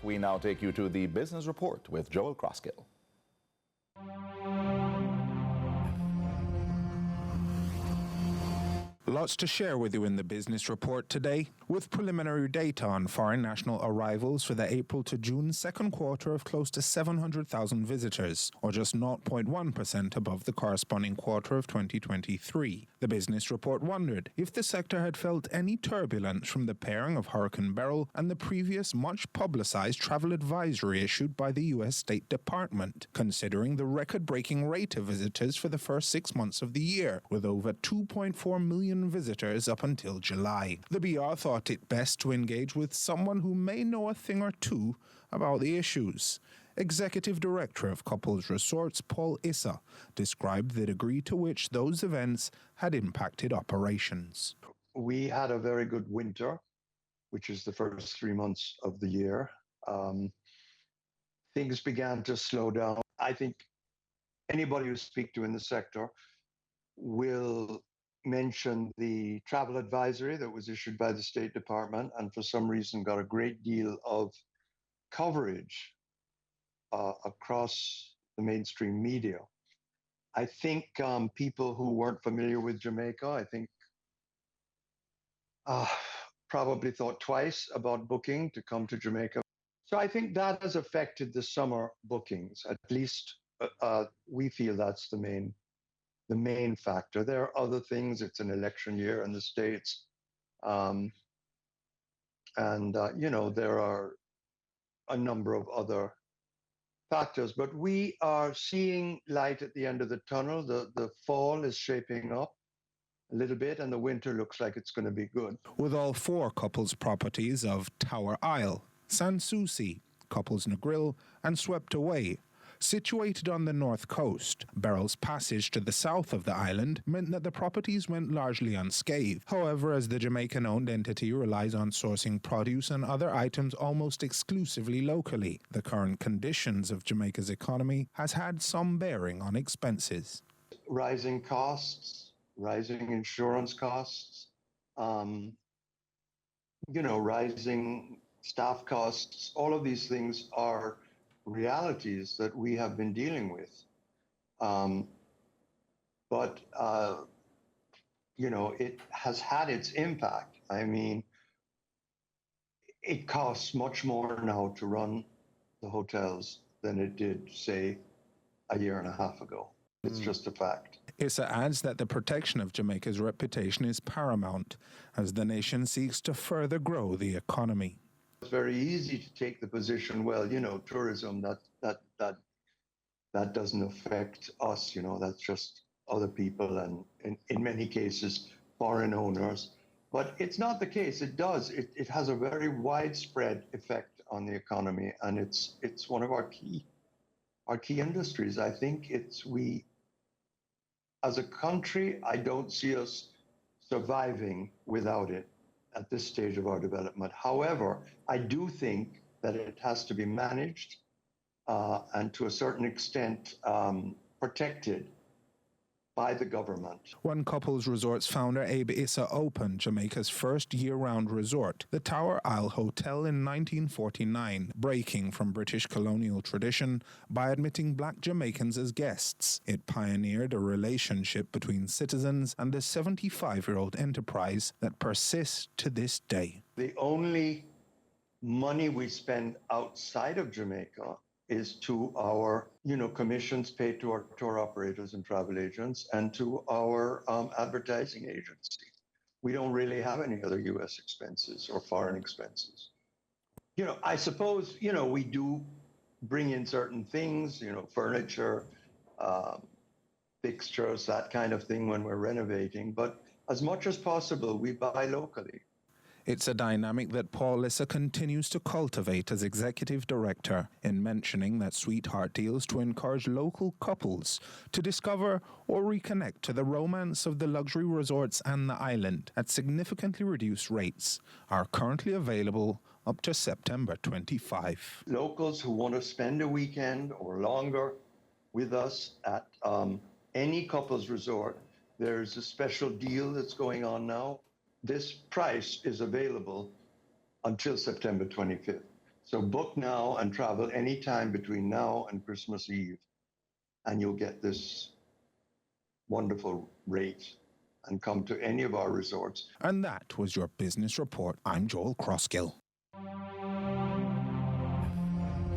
we now take you to the Business Report with Joel Crosskill. Lots to share with you in the Business Report today, with preliminary data on foreign national arrivals for the April to June second quarter of close to 700,000 visitors, or just 0.1% above the corresponding quarter of 2023. The Business Report wondered if the sector had felt any turbulence from the pairing of Hurricane Beryl and the previous much-publicized travel advisory issued by the U.S. State Department, considering the record-breaking rate of visitors for the first 6 months of the year, with over 2.4 million visitors up until July. The BR thought it best to engage with someone who may know a thing or two about the issues. Executive Director of Couples Resorts, Paul Issa, described the degree to which those events had impacted operations. We had a very good winter, which is the first 3 months of the year. Things began to slow down. I think anybody you speak to in the sector will mention the travel advisory that was issued by the State Department and for some reason got a great deal of coverage across the mainstream media. I think people who weren't familiar with Jamaica, I think probably thought twice about booking to come to Jamaica. So I think that has affected the summer bookings. At least we feel that's the main factor. There are other things. It's an election year in the States. There are a number of other factors, but we are seeing light at the end of the tunnel. The fall is shaping up a little bit, and the winter looks like it's going to be good. With all 4 couples properties of Tower Isle, Sans Souci, Couples Negril, and Swept Away, situated on the north coast, Beryl's passage to the south of the island meant that the properties went largely unscathed. However, as the Jamaican-owned entity relies on sourcing produce and other items almost exclusively locally, the current conditions of Jamaica's economy has had some bearing on expenses. Rising costs, rising insurance costs, rising staff costs, all of these things are realities that we have been dealing with. But it has had its impact. I mean, it costs much more now to run the hotels than it did, say, a year and a half ago. It's just a fact. Issa adds that the protection of Jamaica's reputation is paramount as the nation seeks to further grow the economy. It's very easy to take the position, well, tourism, that doesn't affect us, that's just other people and in many cases, foreign owners. But it's not the case. It does. It has a very widespread effect on the economy, and it's one of our key industries. I think we, as a country, I don't see us surviving without it at this stage of our development. However, I do think that it has to be managed and to a certain extent protected by the government. When Couples Resorts founder Abe Issa opened Jamaica's first year-round resort, the Tower Isle Hotel in 1949, breaking from British colonial tradition by admitting black Jamaicans as guests. It pioneered a relationship between citizens and the 75-year-old enterprise that persists to this day. The only money we spend outside of Jamaica is to our, commissions paid to our tour operators and travel agents and to our advertising agency. We don't really have any other U.S. expenses or foreign expenses. I suppose, we do bring in certain things, furniture, fixtures, that kind of thing when we're renovating. But as much as possible, we buy locally. It's a dynamic that Paul Issa continues to cultivate as executive director, in mentioning that Sweetheart deals to encourage local couples to discover or reconnect to the romance of the luxury resorts and the island at significantly reduced rates are currently available up to September 25. Locals who want to spend a weekend or longer with us at any couples resort, there's a special deal that's going on now. This price is available until September 25th. So book now and travel anytime between now and Christmas Eve, and you'll get this wonderful rate and come to any of our resorts. And that was your business report. I'm Joel Crosskill.